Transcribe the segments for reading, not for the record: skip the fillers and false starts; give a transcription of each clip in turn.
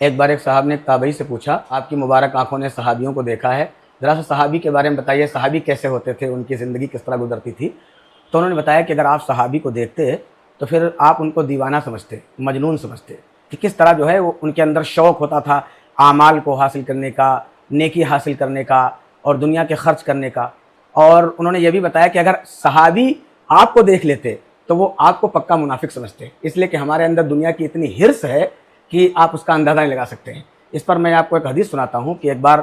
ایک بار ایک صاحب نے ایک تابعی سے پوچھا، آپ کی مبارک آنکھوں نے صحابیوں کو دیکھا ہے، ذرا سا صحابی کے بارے میں بتائیے، صحابی کیسے ہوتے تھے، ان کی زندگی کس طرح گزرتی تھی؟ تو انہوں نے بتایا کہ اگر آپ صحابی کو دیکھتے تو پھر آپ ان کو دیوانہ سمجھتے، مجنون سمجھتے، کہ کس طرح جو ہے وہ ان کے اندر شوق ہوتا تھا اعمال کو حاصل کرنے کا، نیکی حاصل کرنے کا اور دنیا کے خرچ کرنے کا۔ اور انہوں نے یہ بھی بتایا کہ اگر صحابی آپ کو دیکھ لیتے تو وہ آپ کو پکا منافق سمجھتے، اس لیے کہ ہمارے اندر دنیا کی اتنی حرص ہے کہ آپ اس کا اندازہ نہیں لگا سکتے ہیں۔ اس پر میں آپ کو ایک حدیث سناتا ہوں کہ ایک بار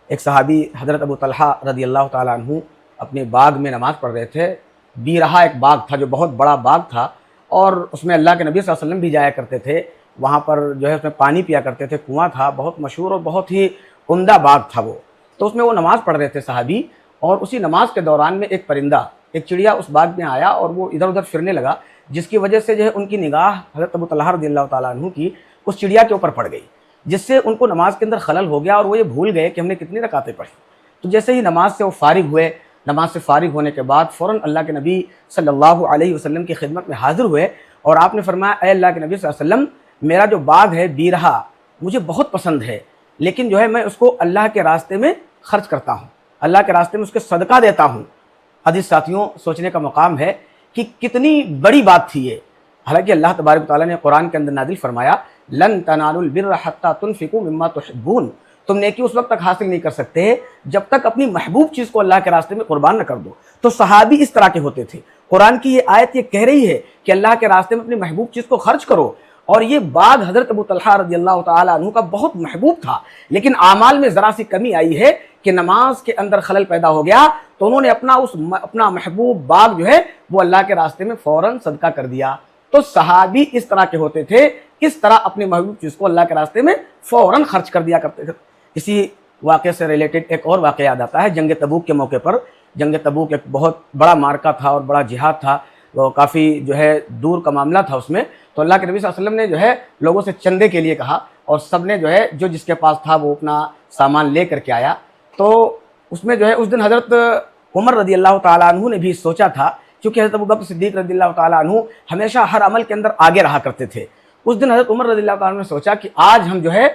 ایک صحابی حضرت ابو طلحہ رضی اللہ تعالیٰ عنہ اپنے باغ میں نماز پڑھ رہے تھے۔ بیرہا ایک باغ تھا جو بہت بڑا باغ تھا، اور اس میں اللہ کے نبی صلی اللہ علیہ وسلم بھی جایا کرتے تھے، وہاں پر جو ہے اس میں پانی پیا کرتے تھے، کنواں تھا، بہت مشہور اور بہت ہی عمدہ باغ تھا وہ۔ تو اس میں وہ نماز پڑھ رہے تھے صحابی، اور اسی نماز کے دوران میں ایک پرندہ، ایک چڑیا اس باغ میں آیا اور وہ ادھر ادھر پھرنے لگا، جس کی وجہ سے جو ہے ان کی نگاہ حضرت ابو طلحہ رضی اللہ تعالیٰ عنہ کی اس چڑیا کے اوپر پڑ گئی، جس سے ان کو نماز کے اندر خلل ہو گیا اور وہ یہ بھول گئے کہ ہم نے کتنی رکعتیں پڑھی۔ تو جیسے ہی نماز سے وہ فارغ ہوئے، نماز سے فارغ ہونے کے بعد فوراً اللہ کے نبی صلی اللہ علیہ وسلم کی خدمت میں حاضر ہوئے، اور آپ نے فرمایا، اے اللہ کے نبی صلی اللہ علیہ وسلم، میرا جو باغ ہے بیرہا مجھے بہت پسند ہے، لیکن جو ہے میں اس کو اللہ کے راستے میں خرچ کرتا ہوں، اللہ کے راستے میں اس کے صدقہ دیتا ہوں۔ عزیز ساتھیوں، سوچنے کا مقام ہے کہ کتنی بڑی بات تھی یہ۔ حالانکہ اللہ تبارک و تعالیٰ نے قرآن کے اندر نازل فرمایا، لن تنالوا البر حتى تنفقوا مما تحبون، تم نیکی اس وقت تک حاصل نہیں کر سکتے جب تک اپنی محبوب چیز کو اللہ کے راستے میں قربان نہ کر دو۔ تو صحابی اس طرح کے ہوتے تھے۔ قرآن کی یہ آیت یہ کہہ رہی ہے کہ اللہ کے راستے میں اپنی محبوب چیز کو خرچ کرو، اور یہ باغ حضرت ابو طلحہ رضی اللہ تعالیٰ عنہ کا بہت محبوب تھا، لیکن اعمال میں ذرا سی کمی آئی ہے کہ نماز کے اندر خلل پیدا ہو گیا، تو انہوں نے اپنا محبوب باغ جو ہے وہ اللہ کے راستے میں فوراً صدقہ کر دیا۔ تو صحابی اس طرح کے ہوتے تھے، اس طرح اپنی محبوب چیز کو اللہ کے راستے میں فوراً خرچ کر دیا کرتے تھے۔ اسی واقعے سے ریلیٹڈ ایک اور واقعہ یاد آتا ہے، جنگ تبوک کے موقع پر۔ جنگ تبوک ایک بہت بڑا مارکہ تھا اور بڑا جہاد تھا، وہ کافی جو ہے دور کا معاملہ تھا اس میں۔ تو اللہ کے نبی صلی اللہ علیہ وسلم نے جو ہے لوگوں سے چندے کے لیے کہا، اور سب نے جو ہے جو جس کے پاس تھا وہ اپنا سامان لے کر کے آیا۔ تو اس میں جو ہے اس دن حضرت عمر رضی اللہ تعالیٰ عنہ نے بھی سوچا تھا، کیونکہ حضرت ابوبکر صدیق رضی اللہ تعالیٰ عنہ ہمیشہ ہر عمل کے اندر آگے رہا کرتے تھے۔ اس دن حضرت عمر رضی اللہ تعالیٰ عنہ نے سوچا کہ آج ہم جو ہے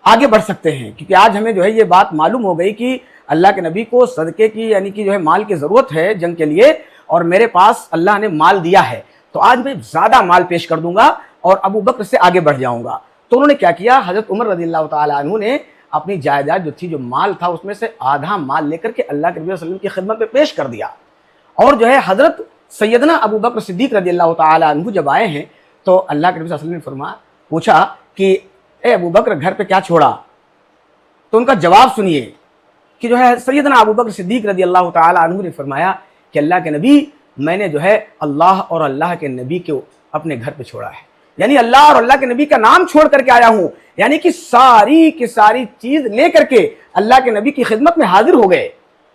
آگے بڑھ سکتے ہیں، کیونکہ آج ہمیں جو ہے یہ بات معلوم ہو گئی کہ اللہ کے نبی کو صدقے کی یعنی کہ جو ہے مال کی ضرورت ہے جنگ کے لیے، اور میرے پاس اللہ نے مال دیا ہے، تو آج میں زیادہ مال پیش کر دوں گا اور ابو بکر سے آگے بڑھ جاؤں گا۔ تو انہوں نے کیا کیا، حضرت عمر رضی اللہ تعالیٰ عنہ نے اپنی جائیداد جو تھی، جو مال تھا، اس میں سے آدھا مال لے کر کے اللہ کے نبی صلی اللہ علیہ وسلم کی خدمت میں پیش کر دیا۔ اور جو ہے حضرت سیدنا ابو بکر صدیق رضی اللہ تعالیٰ عنہ جب آئے ہیں تو اللہ کے نبی صلی اللہ علیہ وسلم نے پوچھا کہ اے ابو بکر گھر پہ کیا چھوڑا؟ تو ان کا جواب سنیے کہ جو ہے سیدنا ابو بکر صدیق رضی اللہ تعالیٰ عنہ نے فرمایا کہ اللہ کے نبی، میں نے جو ہے اللہ اور اللہ کے نبی کو اپنے گھر پہ چھوڑا ہے، یعنی اللہ اور اللہ کے نبی کا نام چھوڑ کر کے آیا ہوں، یعنی کہ ساری کی ساری چیز لے کر کے اللہ کے نبی کی خدمت میں حاضر ہو گئے۔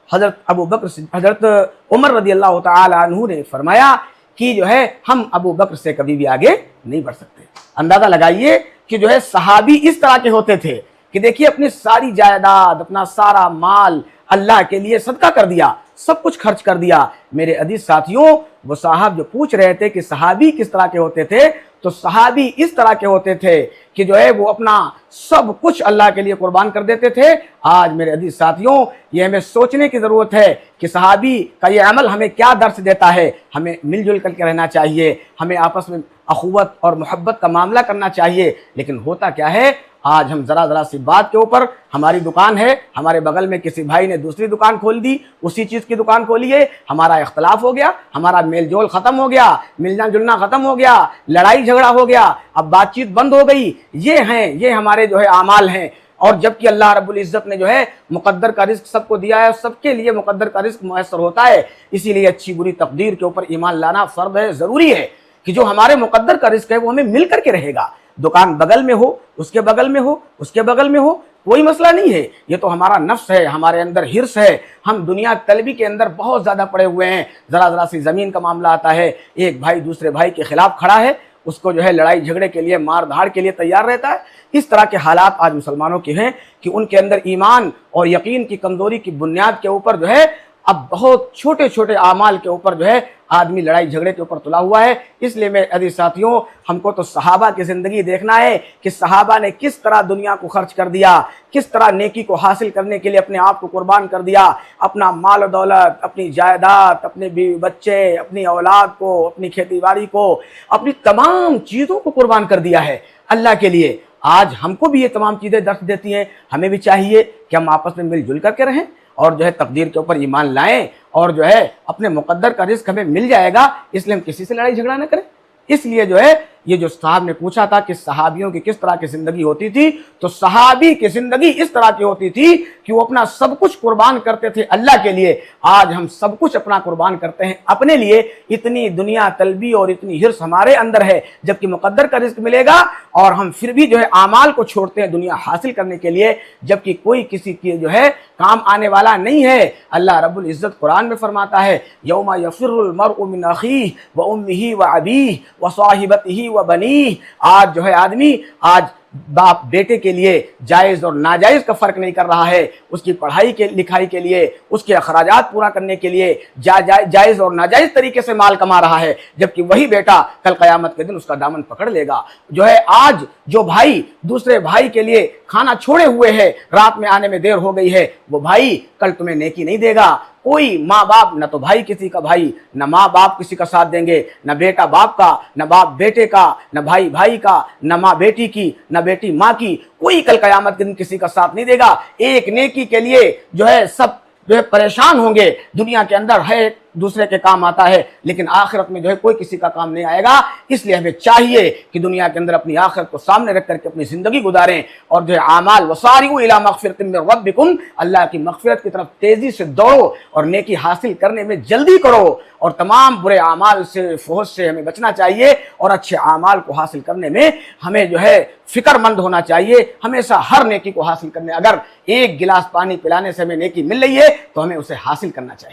حضرت عمر رضی اللہ تعالی عنہ نے فرمایا کہ جو ہے ہم ابو بکر سے کبھی بھی آگے نہیں بڑھ سکتے۔ اندازہ لگائیے کہ جو ہے صحابی اس طرح کے ہوتے تھے کہ دیکھیے اپنی ساری جائیداد، اپنا سارا مال اللہ کے لیے صدقہ کر دیا، سب کچھ خرچ کر دیا۔ میرے عزیز ساتھیوں، وہ صاحب جو پوچھ رہے تھے کہ صحابی کس طرح کے ہوتے تھے، تو صحابی اس طرح کے ہوتے تھے کہ جو ہے وہ اپنا سب کچھ اللہ کے لیے قربان کر دیتے تھے۔ آج میرے عزیز ساتھیوں، یہ ہمیں سوچنے کی ضرورت ہے کہ صحابی کا یہ عمل ہمیں کیا درس دیتا ہے۔ ہمیں مل جل کر کے رہنا چاہیے، ہمیں آپس میں اخوت اور محبت کا معاملہ کرنا چاہیے، لیکن ہوتا کیا ہے، آج ہم ذرا سی بات کے اوپر، ہماری دکان ہے، ہمارے بغل میں کسی بھائی نے دوسری دکان کھول دی، اسی چیز کی دکان کھولی ہے، ہمارا اختلاف ہو گیا، ہمارا میل جول ختم ہو گیا، ملنا جلنا ختم ہو گیا، لڑائی جھگڑا ہو گیا، اب بات چیت بند ہو گئی۔ یہ ہمارے جو ہے اعمال ہیں، اور جبکہ اللہ رب العزت نے جو ہے مقدر کا رزق سب کو دیا ہے، سب کے لیے مقدر کا رزق میسر ہوتا ہے، اسی لیے اچھی بری تقدیر کے اوپر ایمان لانا فرض ہے، ضروری ہے کہ جو ہمارے مقدر کا رزق ہے وہ ہمیں مل کر کے رہے گا۔ دکان بغل میں ہو، اس کے بغل میں ہو، اس کے بغل میں ہو، کوئی مسئلہ نہیں ہے، یہ تو ہمارا نفس ہے، ہمارے اندر حرص ہے، ہم دنیا طلبی کے اندر بہت زیادہ پڑے ہوئے ہیں۔ ذرا سی زمین کا معاملہ آتا ہے، ایک بھائی دوسرے بھائی کے خلاف کھڑا ہے، اس کو جو ہے لڑائی جھگڑے کے لیے، مار دھاڑ کے لیے تیار رہتا ہے۔ اس طرح کے حالات آج مسلمانوں کے ہیں کہ ان کے اندر ایمان اور یقین کی کمزوری کی بنیاد کے اوپر جو ہے اب بہت چھوٹے چھوٹے اعمال کے اوپر جو ہے آدمی لڑائی جھگڑے کے اوپر تلا ہوا ہے۔ اس لیے میرے عزیز ساتھیوں، ہم کو تو صحابہ کی زندگی دیکھنا ہے کہ صحابہ نے کس طرح دنیا کو خرچ کر دیا، کس طرح نیکی کو حاصل کرنے کے لیے اپنے آپ کو قربان کر دیا، اپنا مال و دولت، اپنی جائیداد، اپنے بیوی بچے، اپنی اولاد کو، اپنی کھیتی باڑی کو، اپنی تمام چیزوں کو قربان کر دیا ہے اللہ کے لیے۔ آج ہم کو بھی یہ تمام چیزیں درس دیتی ہیں، ہمیں بھی چاہیے کہ ہم آپس میں مل جل کر کے رہیں اور جو ہے تقدیر کے اوپر ایمان لائیں، اور جو ہے اپنے مقدر کا رزق ہمیں مل جائے گا، اس لیے ہم کسی سے لڑائی جھگڑا نہ کریں۔ اس لیے جو ہے یہ جو صاحب نے پوچھا تھا کہ صحابیوں کی کس طرح کی زندگی ہوتی تھی، تو صحابی کی زندگی اس طرح کی ہوتی تھی کہ وہ اپنا سب کچھ قربان کرتے تھے اللہ کے لیے۔ آج ہم سب کچھ اپنا قربان کرتے ہیں اپنے لیے، اتنی دنیا طلبی اور اتنی حرص ہمارے اندر ہے، جبکہ مقدر کا رزق ملے گا اور ہم پھر بھی جو ہے اعمال کو چھوڑتے ہیں دنیا حاصل کرنے کے لیے، جبکہ کوئی کسی کی جو ہے کام آنے والا نہیں ہے۔ اللہ رب العزت قرآن میں فرماتا ہے یوم یفر المرء من اخیہ وامہ وابیہ وصاحبتہ وبنیہ۔ آج جو ہے آدمی آج باپ بیٹے کے لیے جائز اور ناجائز کا فرق نہیں کر رہا ہے، اس کی پڑھائی کے لکھائی کے لیے، اس کے اخراجات پورا کرنے کے لیے جائز اور ناجائز طریقے سے مال کما رہا ہے، جبکہ وہی بیٹا کل قیامت کے دن اس کا دامن پکڑ لے گا۔ جو ہے آج جو بھائی دوسرے بھائی کے لیے کھانا چھوڑے ہوئے ہے، رات میں آنے میں دیر ہو گئی ہے، وہ بھائی کل تمہیں نیکی نہیں دے گا۔ کوئی ماں باپ، نہ تو بھائی کسی کا بھائی، نہ ماں باپ کسی کا ساتھ دیں گے، نہ بیٹا باپ کا، نہ باپ بیٹے کا، نہ بھائی بھائی کا، نہ ماں بیٹی کی، نہ بیٹی ماں کی، کوئی کل قیامت کے دن کسی کا ساتھ نہیں دے گا۔ ایک نیکی کے لیے جو ہے سب جو ہے پریشان ہوں گے، دنیا کے اندر ہے دوسرے کے کام آتا ہے، لیکن آخرت میں جو ہے کوئی کسی کا کام نہیں آئے گا۔ اس لیے ہمیں چاہیے کہ دنیا کے اندر اپنی آخرت کو سامنے رکھ کر کے اپنی زندگی گزاریں، اور جو ہے اعمال وسارعوا الی مغفرۃ من ربکم، اللہ کی مغفرت کی طرف تیزی سے دوڑو اور نیکی حاصل کرنے میں جلدی کرو، اور تمام برے اعمال سے فحش سے ہمیں بچنا چاہیے، اور اچھے اعمال کو حاصل کرنے میں ہمیں جو ہے فکر مند ہونا چاہیے۔ ہمیشہ ہر نیکی کو حاصل کرنے، اگر ایک گلاس پانی پلانے سے ہمیں نیکی مل رہی ہے تو ہمیں اسے حاصل کرنا چاہیے۔